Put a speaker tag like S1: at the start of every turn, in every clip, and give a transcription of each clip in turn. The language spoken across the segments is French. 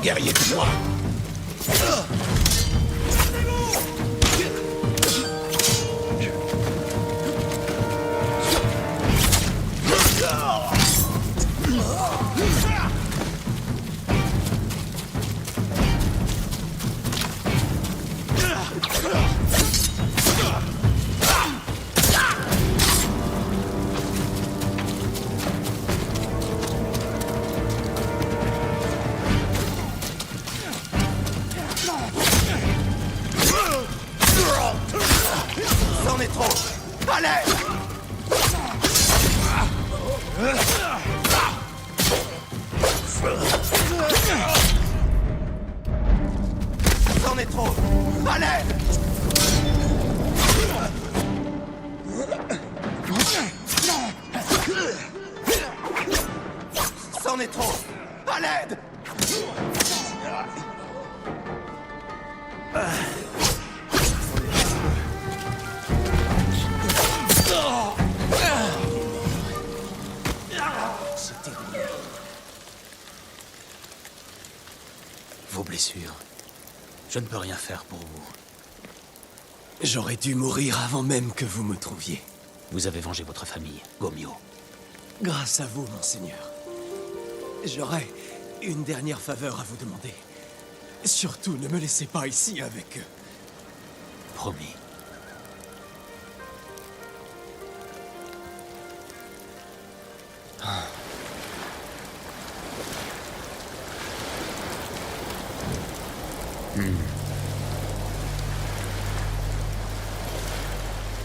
S1: guerrier de moi.
S2: C'en est trop! Allez! C'en est trop! Allez! C'en est trop! À l'aide!
S1: Vos blessures. Je ne peux rien faire pour vous.
S3: J'aurais dû mourir avant même que vous me trouviez.
S1: Vous avez vengé votre famille, Gomyo.
S3: Grâce à vous, monseigneur. J'aurais une dernière faveur à vous demander. Surtout, ne me laissez pas ici avec eux.
S1: Promis.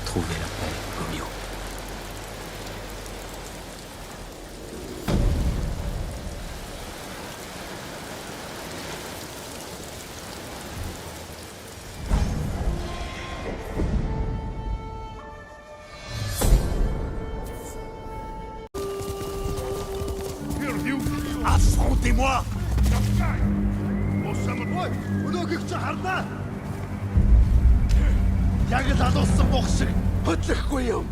S1: Trouvez la paix, Gomyo.
S2: Affrontez-moi! Яг л алуулсан бох шиг хөдлөхгүй юм.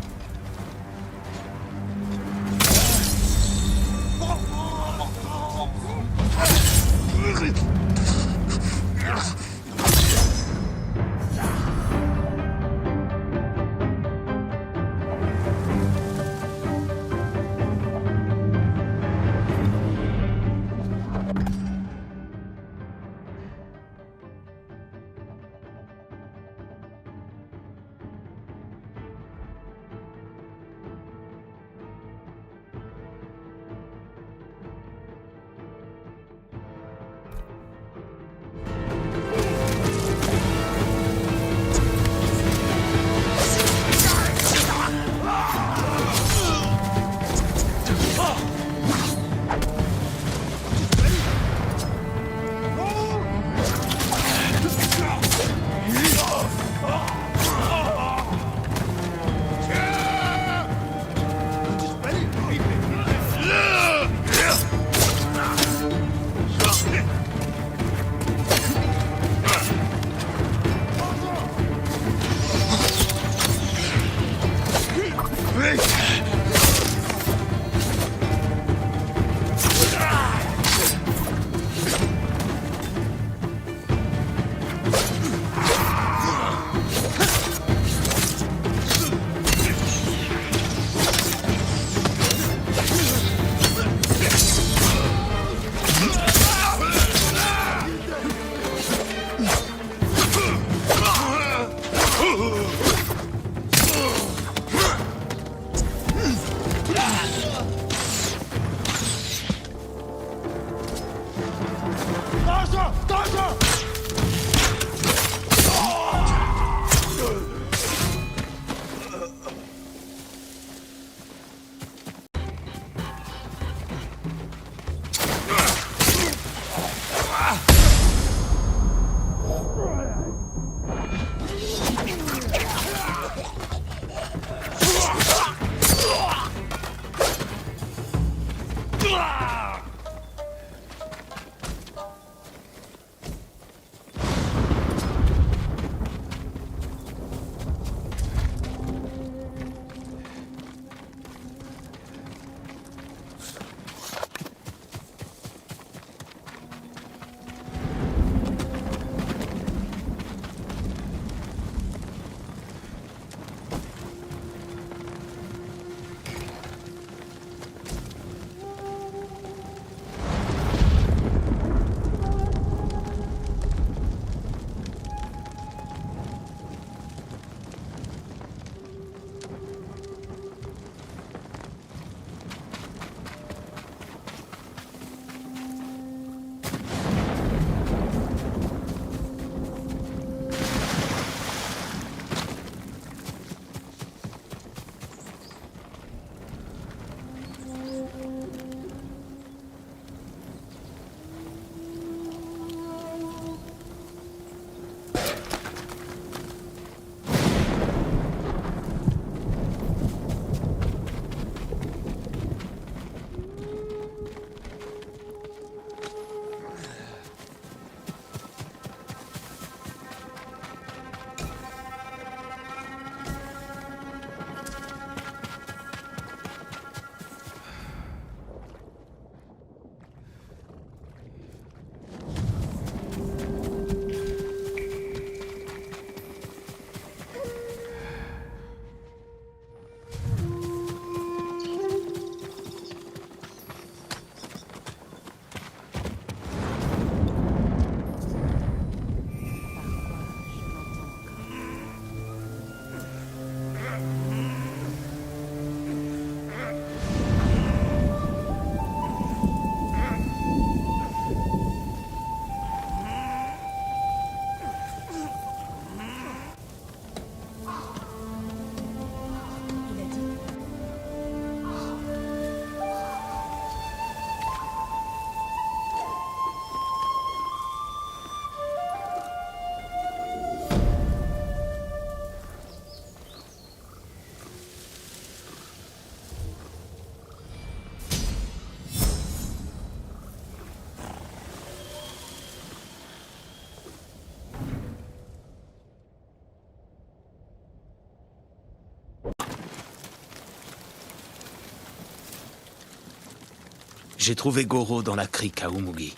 S1: J'ai trouvé Goro dans la crique à Umugi.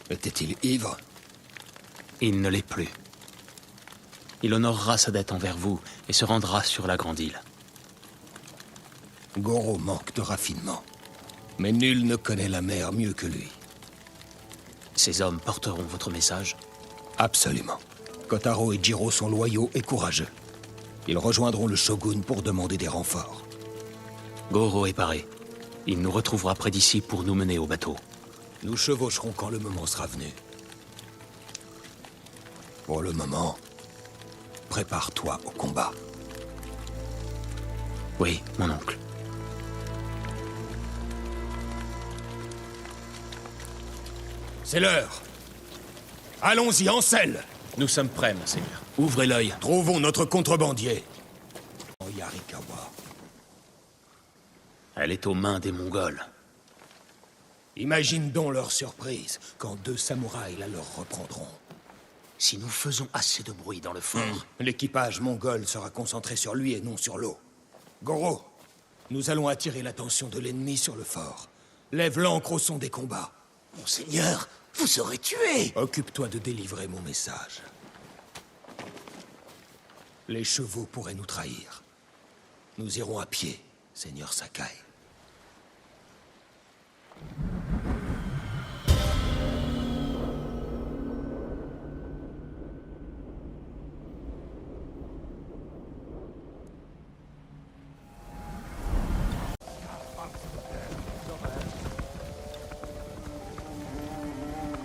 S4: Était-il ivre?
S1: Il ne l'est plus. Il honorera sa dette envers vous et se rendra sur la Grande Île.
S4: Goro manque de raffinement. Mais nul ne connaît la mer mieux que lui.
S1: Ces hommes porteront votre message?
S4: Absolument. Kotaro et Jiro sont loyaux et courageux. Ils rejoindront le shogun pour demander des renforts.
S1: Goro est paré. Il nous retrouvera près d'ici pour nous mener au bateau.
S4: Nous chevaucherons quand le moment sera venu. Pour le moment, prépare-toi au combat.
S1: Oui, mon oncle.
S4: C'est l'heure. Allons-y en selle.
S1: Nous sommes prêts, monseigneur. Ouvrez l'œil.
S4: Trouvons notre contrebandier. Yarikawa.
S1: Elle est aux mains des Mongols.
S4: Imagine donc leur surprise quand 2 samouraïs la leur reprendront.
S1: Si nous faisons assez de bruit dans le fort...
S4: L'équipage mongol sera concentré sur lui et non sur l'eau. Goro, nous allons attirer l'attention de l'ennemi sur le fort. Lève l'ancre au son des combats.
S2: Monseigneur, vous serez tué!
S4: Occupe-toi de délivrer mon message. Les chevaux pourraient nous trahir. Nous irons à pied, Seigneur Sakai.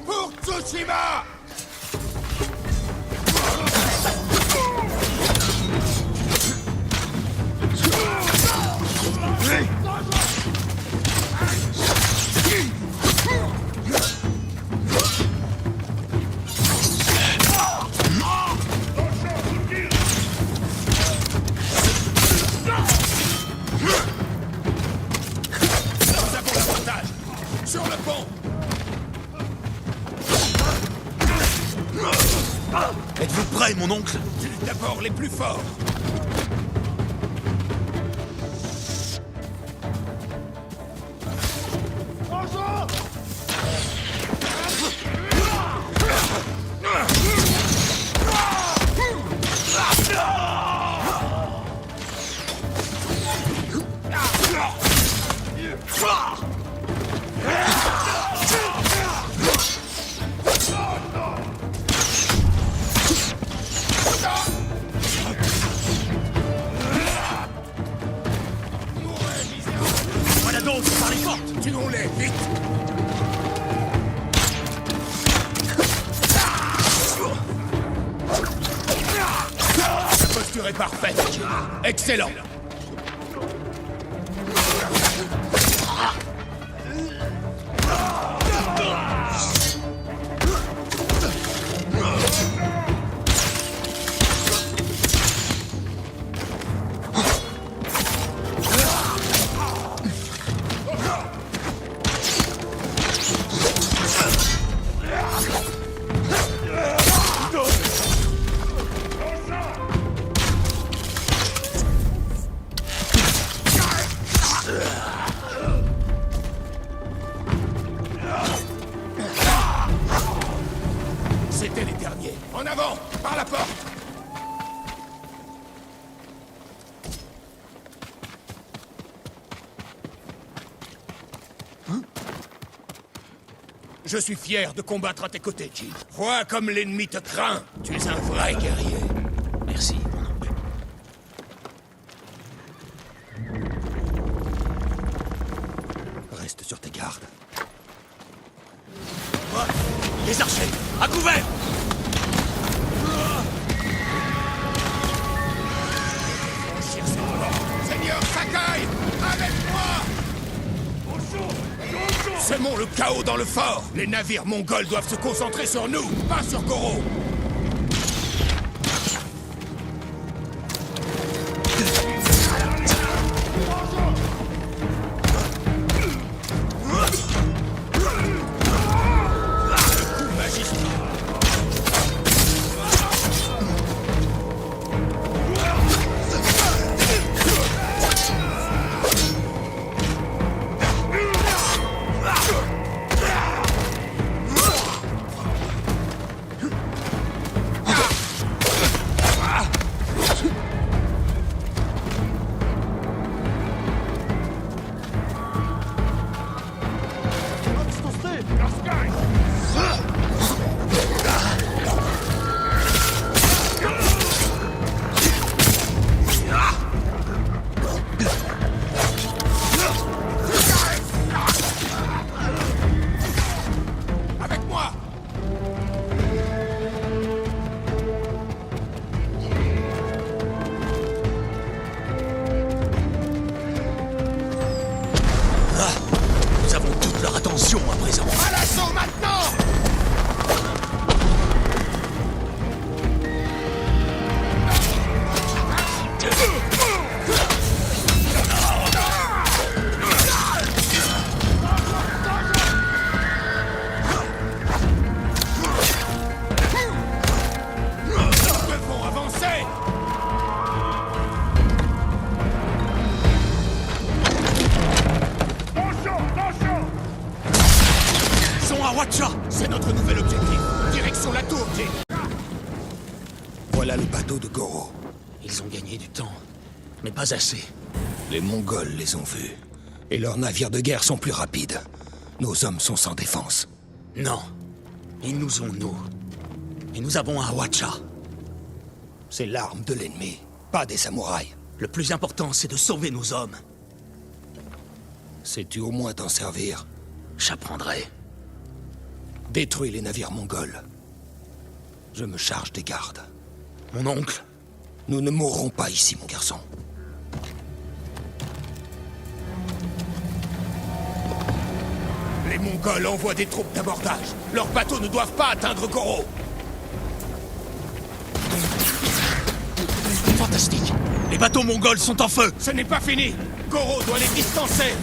S2: Pour Tsushima!
S4: Sur le pont!
S1: Êtes-vous prêts, mon oncle?
S4: Tue d'abord les plus forts!
S1: Voilà donc, par les portes!
S4: Tuons-les, vite! La posture est parfaite. Excellent. C'était les derniers. En avant, par la porte. Je suis fier de combattre à tes côtés, Jin. Vois comme l'ennemi te craint. Tu es un vrai guerrier.
S1: Merci, mon oncle.
S4: Reste sur tes gardes.
S1: Les archers, à couvert!
S4: Franchir ces volants. Seigneur Sakai, avec moi! Semons le chaos dans le fort. Les navires mongols doivent se concentrer sur nous, pas sur Goro.
S2: Voilà le bateau de Goro.
S1: Ils ont gagné du temps, mais pas assez.
S2: Les Mongols les ont vus. Et leurs navires de guerre sont plus rapides. Nos hommes sont sans défense.
S1: Non. Ils nous ont, nous. Et nous avons un Hwacha.
S2: C'est l'arme de l'ennemi, pas des samouraïs.
S1: Le plus important, c'est de sauver nos hommes.
S2: Sais-tu au moins t'en servir?
S1: J'apprendrai.
S2: Détruis les navires mongols. Je me charge des gardes.
S1: Mon oncle.
S2: Nous ne mourrons pas ici, mon garçon.
S4: Les Mongols envoient des troupes d'abordage. Leurs bateaux ne doivent pas atteindre Goro.
S1: Fantastique. Les bateaux mongols sont en feu.
S4: Ce n'est pas fini. Goro doit les distancer.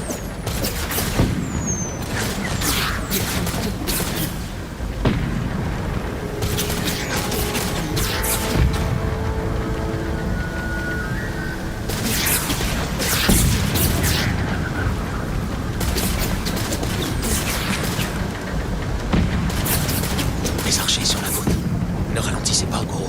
S1: Les archers sur la côte. Ne ralentissez pas, Goro.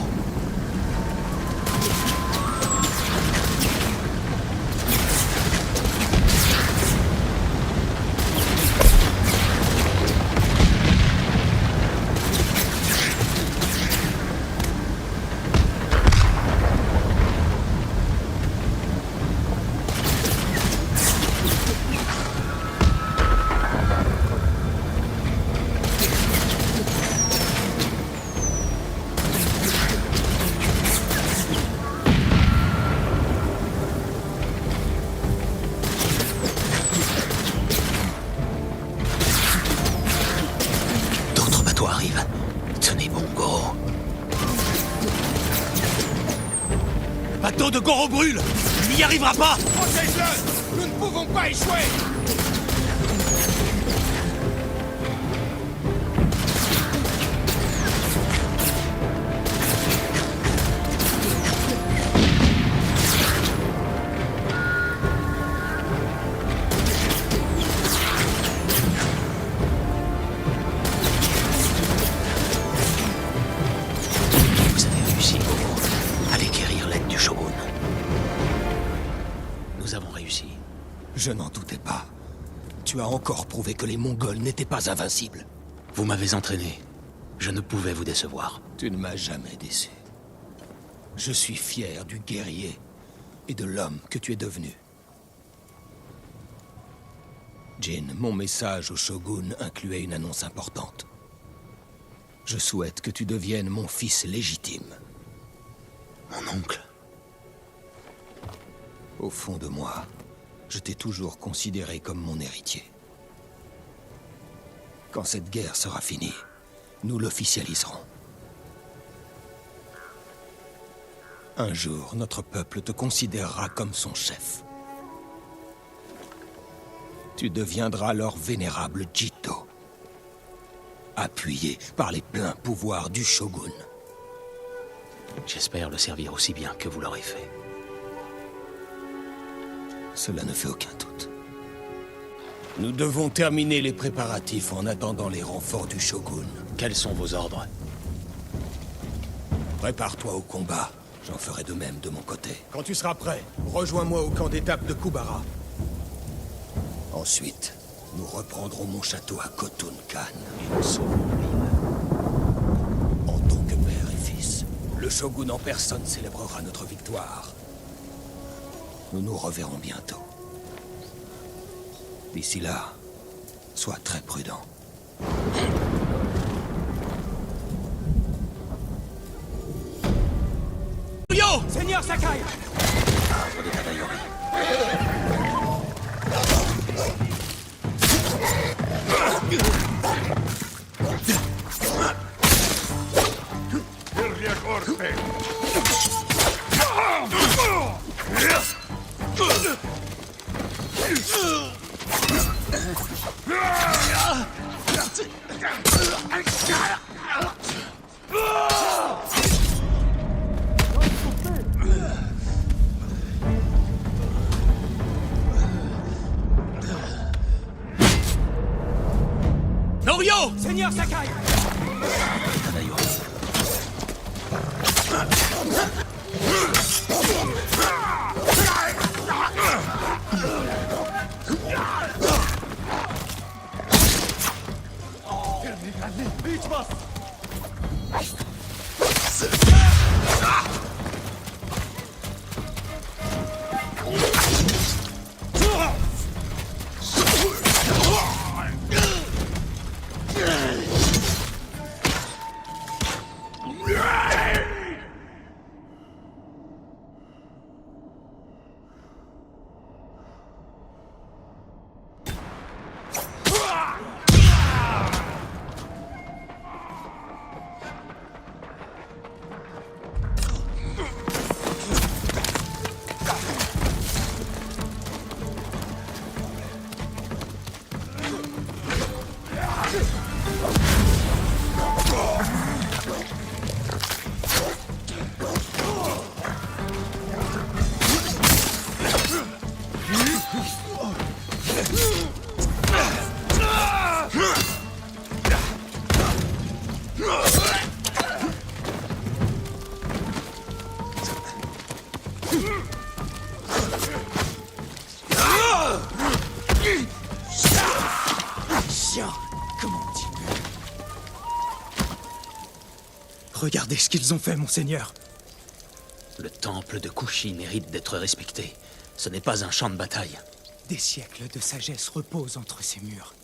S1: D'autres bateaux arrivent. Tenez bon, Goro. Le bateau de Goro brûle. Il n'y arrivera pas.
S4: Protège-le. Nous ne pouvons pas échouer.
S1: Vous avez réussi, Goro, à guérir l'aide du shogun. Nous avons réussi.
S2: Je n'en doutais pas. Tu as encore prouvé que les Mongols n'étaient pas invincibles.
S1: Vous m'avez entraîné. Je ne pouvais vous décevoir.
S2: Tu ne m'as jamais déçu. Je suis fier du guerrier et de l'homme que tu es devenu. Jin, mon message au shogun incluait une annonce importante. Je souhaite que tu deviennes mon fils légitime.
S1: Mon oncle.
S2: Au fond de moi, je t'ai toujours considéré comme mon héritier. Quand cette guerre sera finie, nous l'officialiserons. Un jour, notre peuple te considérera comme son chef. Tu deviendras leur vénérable Jito, appuyé par les pleins pouvoirs du shogun.
S1: J'espère le servir aussi bien que vous l'aurez fait.
S2: Cela ne fait aucun doute. Nous devons terminer les préparatifs en attendant les renforts du shogun.
S1: Quels sont vos ordres?
S2: Prépare-toi au combat. J'en ferai de même de mon côté.
S4: Quand tu seras prêt, rejoins-moi au camp d'étape de Kubara.
S2: Ensuite, nous reprendrons mon château à Khotun Khan.
S1: Et nous sauverons l'île.
S2: En tant que père et fils, le shogun en personne célébrera notre victoire. Nous nous reverrons bientôt. D'ici là, sois très prudent.
S3: Yo, Seigneur Sakai!
S1: Arbre de Tadayori.
S3: Regardez ce qu'ils ont fait, monseigneur.
S1: Le temple de Kushi mérite d'être respecté. Ce n'est pas un champ de bataille.
S3: Des siècles de sagesse reposent entre ces murs.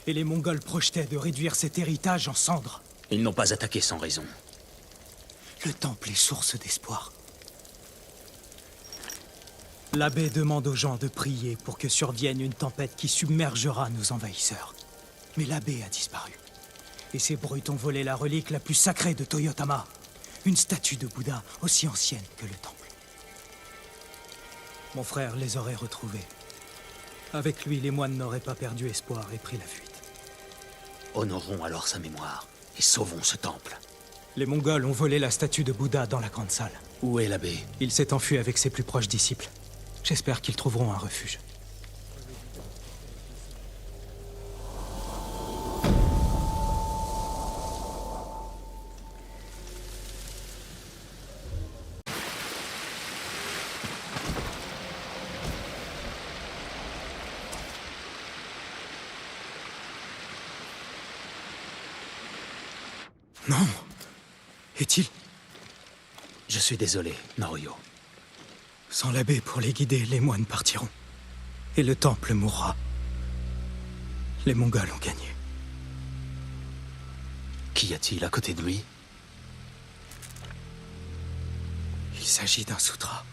S3: Et les Mongols projetaient de réduire cet héritage en cendres.
S1: Ils n'ont pas attaqué sans raison.
S3: Le temple est source d'espoir. L'abbé demande aux gens de prier pour que survienne une tempête qui submergera nos envahisseurs. Mais l'abbé a disparu. Et ces brutes ont volé la relique la plus sacrée de Toyotama. Une statue de Bouddha aussi ancienne que le temple. Mon frère les aurait retrouvés. Avec lui, les moines n'auraient pas perdu espoir et pris la fuite.
S1: Honorons alors sa mémoire et sauvons ce temple.
S3: Les Mongols ont volé la statue de Bouddha dans la grande salle.
S1: Où est l'abbé?
S3: Il s'est enfui avec ses plus proches disciples. J'espère qu'ils trouveront un refuge. Non. Est-il?
S1: Je suis désolé, Naruyo.
S3: Sans l'abbé pour les guider, les moines partiront. Et le temple mourra. Les Mongols ont gagné.
S1: Qu'y a-t-il à côté de lui?
S3: Il s'agit d'un sutra.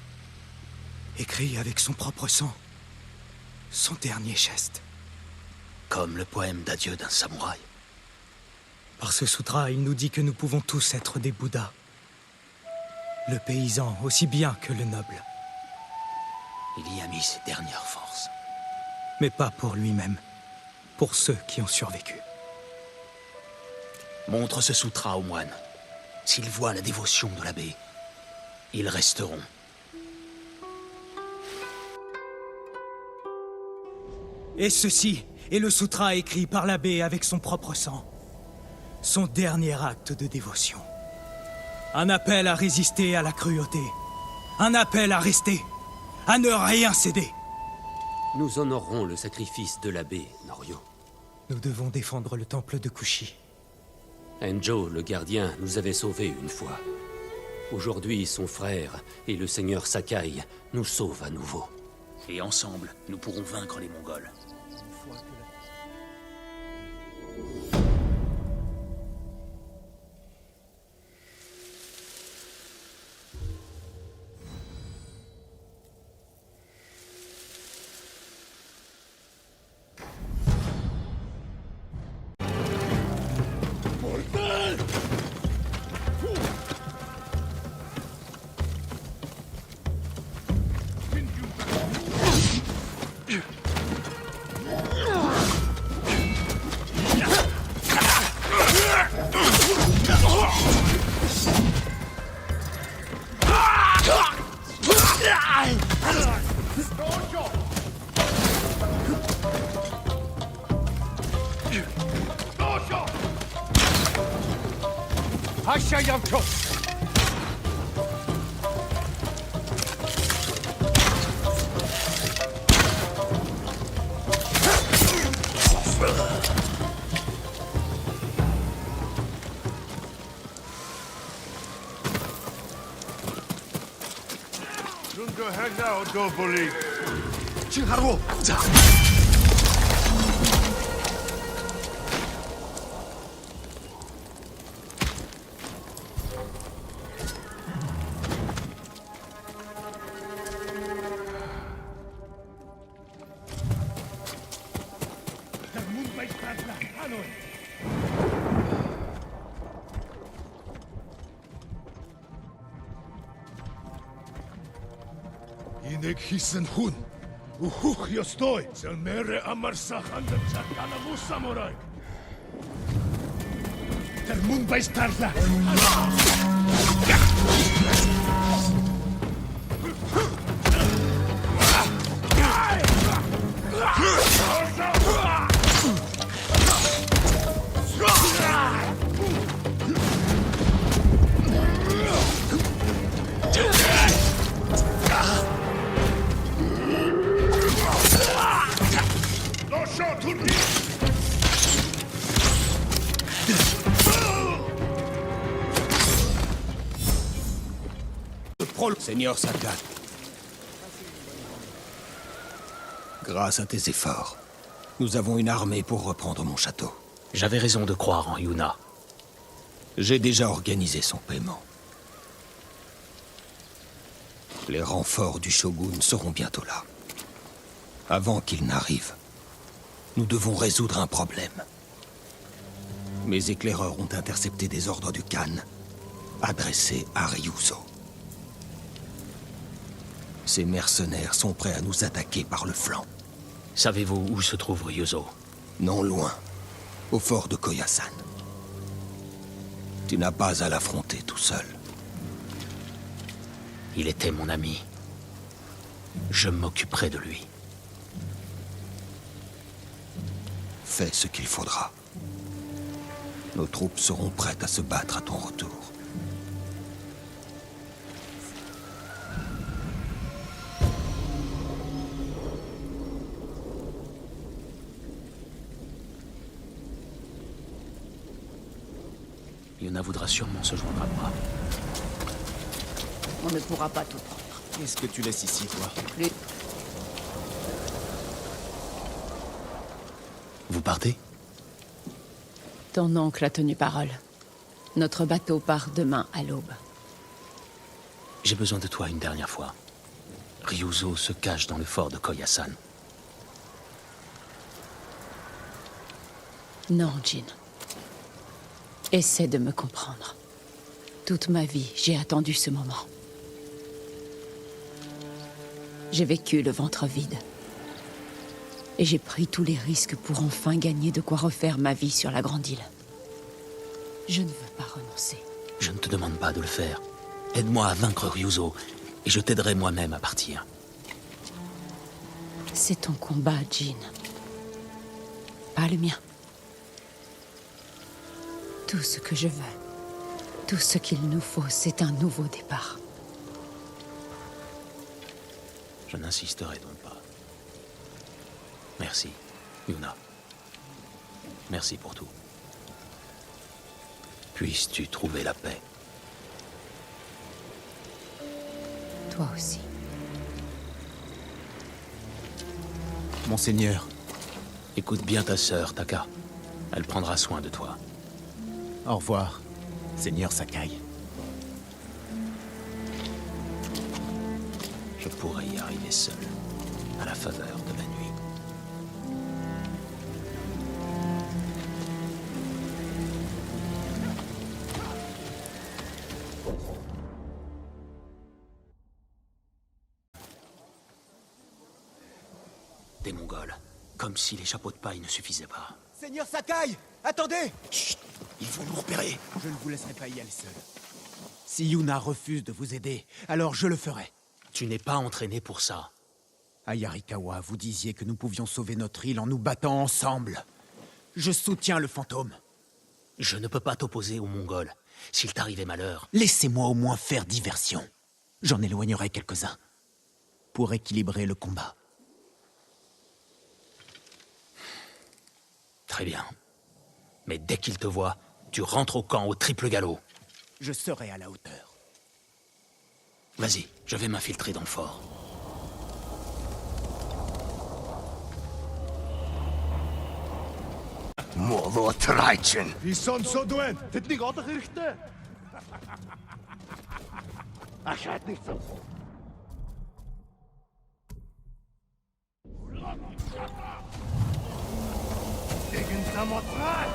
S3: Écrit avec son propre sang. Son dernier geste.
S1: Comme le poème d'adieu d'un samouraï.
S3: Par ce sutra, il nous dit que nous pouvons tous être des Bouddhas. Le paysan aussi bien que le noble.
S1: Il y a mis ses dernières forces.
S3: Mais pas pour lui-même. Pour ceux qui ont survécu.
S1: Montre ce sutra aux moines. S'ils voient la dévotion de l'abbé, ils resteront.
S3: Et ceci est le sutra écrit par l'abbé avec son propre sang. Son dernier acte de dévotion. Un appel à résister à la cruauté. Un appel à rester. À ne rien céder.
S5: Nous honorerons le sacrifice de l'abbé, Norio.
S3: Nous devons défendre le temple de Kushi.
S5: Enjo, le gardien, nous avait sauvés une fois. Aujourd'hui, son frère et le seigneur Sakai nous sauvent à nouveau.
S1: Et ensemble, nous pourrons vaincre les Mongols.
S4: Inek hisen hun. Uhuch jostoj. Selmere amarsahandan chakanamu samurai. Termun baistarla.
S2: Seigneur Sakai. Grâce à tes efforts, nous avons une armée pour reprendre mon château.
S1: J'avais raison de croire en Yuna.
S2: J'ai déjà organisé son paiement. Les renforts du shogun seront bientôt là. Avant qu'ils n'arrivent, nous devons résoudre un problème. Mes éclaireurs ont intercepté des ordres du Khan, adressés à Ryuzo. Ces mercenaires sont prêts à nous attaquer par le flanc.
S1: Savez-vous où se trouve Ryuzo?
S2: Non loin, au fort de Koyasan. Tu n'as pas à l'affronter tout seul.
S1: Il était mon ami. Je m'occuperai de lui.
S2: Fais ce qu'il faudra. Nos troupes seront prêtes à se battre à ton retour.
S1: Yuna voudra sûrement se joindre à moi.
S6: On ne pourra pas tout prendre.
S7: Qu'est-ce que tu laisses ici, toi?
S6: Les-
S1: Vous partez?
S6: Ton oncle a tenu parole. Notre bateau part demain à l'aube.
S1: J'ai besoin de toi une dernière fois. Ryuzo se cache dans le fort de Koyasan.
S6: Non, Jin. Essaie de me comprendre. Toute ma vie, j'ai attendu ce moment. J'ai vécu le ventre vide. Et j'ai pris tous les risques pour enfin gagner de quoi refaire ma vie sur la grande île. Je ne veux pas renoncer.
S1: Je ne te demande pas de le faire. Aide-moi à vaincre Ryuzo, et je t'aiderai moi-même à partir.
S6: C'est ton combat, Jin. Pas le mien. Tout ce que je veux, tout ce qu'il nous faut, c'est un nouveau départ.
S1: Je n'insisterai donc pas. Merci, Yuna. Merci pour tout. Puisses-tu trouver la paix.
S6: Toi aussi.
S7: Monseigneur,
S1: Écoute bien ta sœur, Taka. Elle prendra soin de toi.
S7: au revoir, Seigneur Sakai.
S1: Je pourrais y arriver seul, à la faveur de la nuit. Des Mongols, comme si les chapeaux de paille ne suffisaient pas.
S7: Seigneur Sakai, attendez!
S1: Chut! Ils vont nous repérer.
S7: Je ne vous laisserai pas y aller seul. Si Yuna refuse de vous aider, alors je le ferai.
S1: Tu n'es pas entraîné pour ça.
S7: À Yarikawa, vous disiez que nous pouvions sauver notre île en nous battant ensemble. Je soutiens le fantôme.
S1: Je ne peux pas t'opposer aux Mongols. S'il t'arrivait malheur,
S7: Laissez-moi au moins faire diversion. J'en éloignerai quelques-uns. Pour équilibrer le combat.
S1: très bien. Mais dès qu'ils te voient, tu rentres au camp au triple galop.
S7: Je serai à la hauteur.
S1: Vas-y, je vais m'infiltrer dans le fort.
S4: Ils sont Sodwen. Dit niet altijd richten. Hij gaat niet zo. Tegen Samotrai.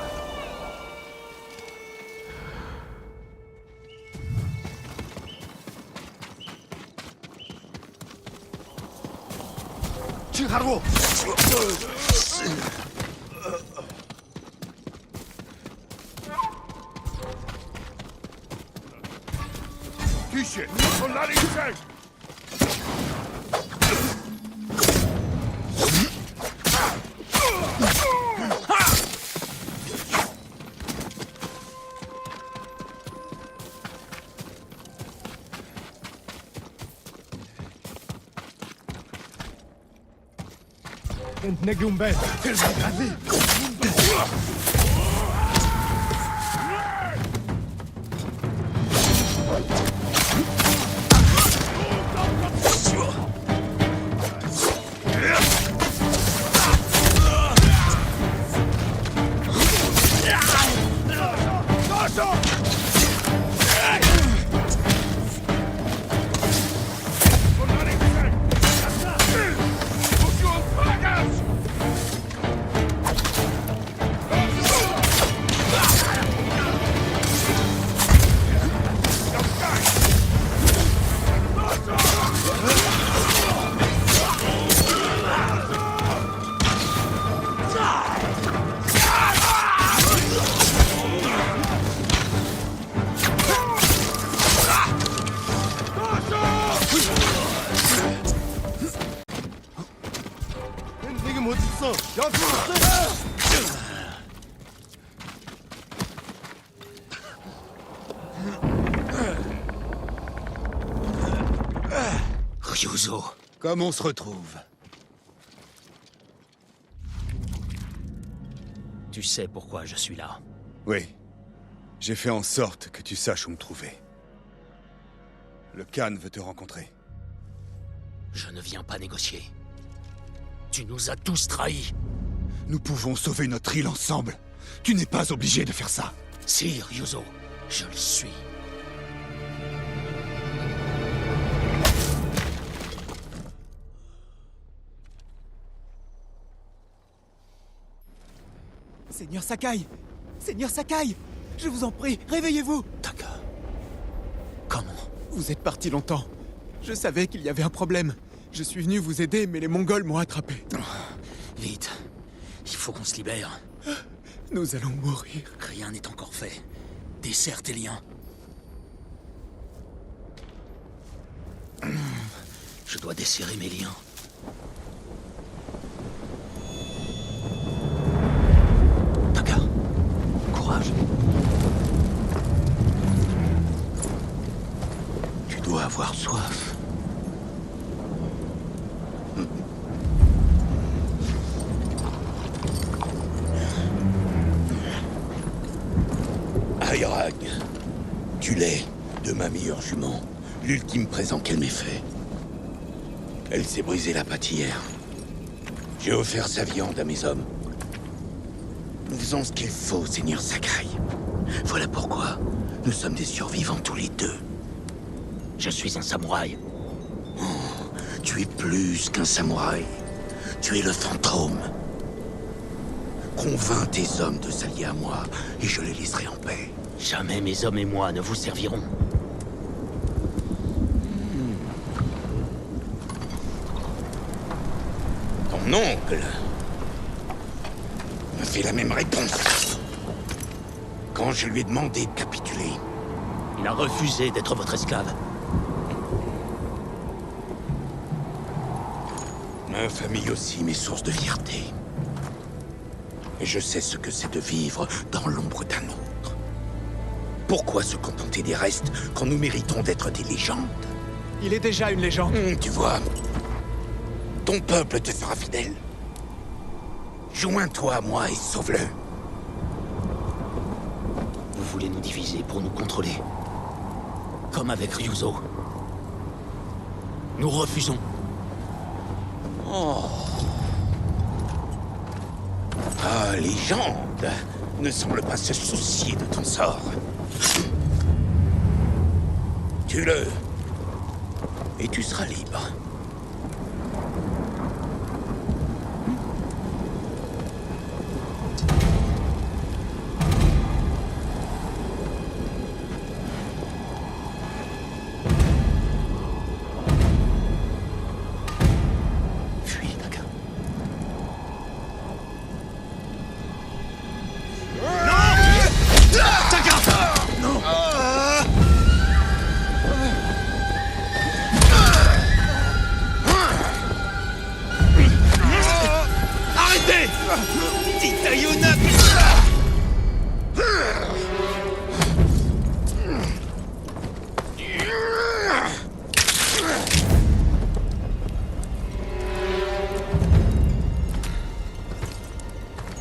S4: Çıkargo. Küche, onlar yüksek. Ne gümbet, kırmızı.
S2: Ryuzo.
S4: Comme on se retrouve?
S1: Tu sais pourquoi je suis là.
S4: Oui. J'ai fait en sorte que tu saches où me trouver. Le Khan veut te rencontrer.
S1: Je ne viens pas négocier. Tu nous as tous trahis.
S4: Nous pouvons sauver notre île ensemble. Tu n'es pas obligé de faire ça.
S1: Si, Ryuzo, je le suis.
S7: Seigneur Sakai! Seigneur Sakai! Je vous en prie, réveillez-vous!
S1: Taka. Comment?
S7: Vous êtes parti longtemps. Je savais qu'il y avait un problème. Je suis venu vous aider, mais les Mongols m'ont attrapé.
S1: Vite. Il faut qu'on se libère.
S7: Nous allons mourir.
S1: Rien n'est encore fait. Desserre tes liens. Je dois desserrer mes liens. Taka, courage. Tu dois avoir soif.
S8: Ayrag, tu l'es de ma meilleure jument, l'ultime présent qu'elle m'ait fait. Elle s'est brisée la patte hier. J'ai offert sa viande à mes hommes. Nous faisons ce qu'il faut, Seigneur Sakai. Voilà pourquoi nous sommes des survivants tous les deux.
S1: Je suis un samouraï.
S8: Oh, tu es plus qu'un samouraï. Tu es le fantôme. Convainc tes hommes de s'allier à moi, et je les laisserai en paix.
S1: Jamais mes hommes et moi ne vous serviront.
S8: Ton oncle me fait la même réponse. Quand je lui ai demandé de capituler,
S1: Il a refusé d'être votre esclave.
S8: ma famille aussi m'est source de fierté. Et je sais ce que c'est de vivre dans l'ombre d'un autre. Pourquoi se contenter des restes quand nous méritons d'être des légendes?
S7: Il est déjà une légende.
S8: Tu vois, ton peuple te sera fidèle. Joins-toi à moi et sauve-le.
S1: Vous voulez nous diviser pour nous contrôler. Comme avec Ryuzo. Nous refusons.
S8: Ta légende ne semble pas se soucier de ton sort. Tue-le. Et tu seras libre.
S1: Fuis, Taka.
S8: Arrêtez! Titayuna!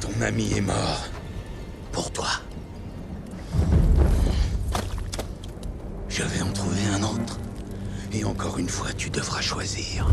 S8: Ton ami est mort. Pour toi. Je vais en trouver un autre. Et encore une fois, tu devras choisir.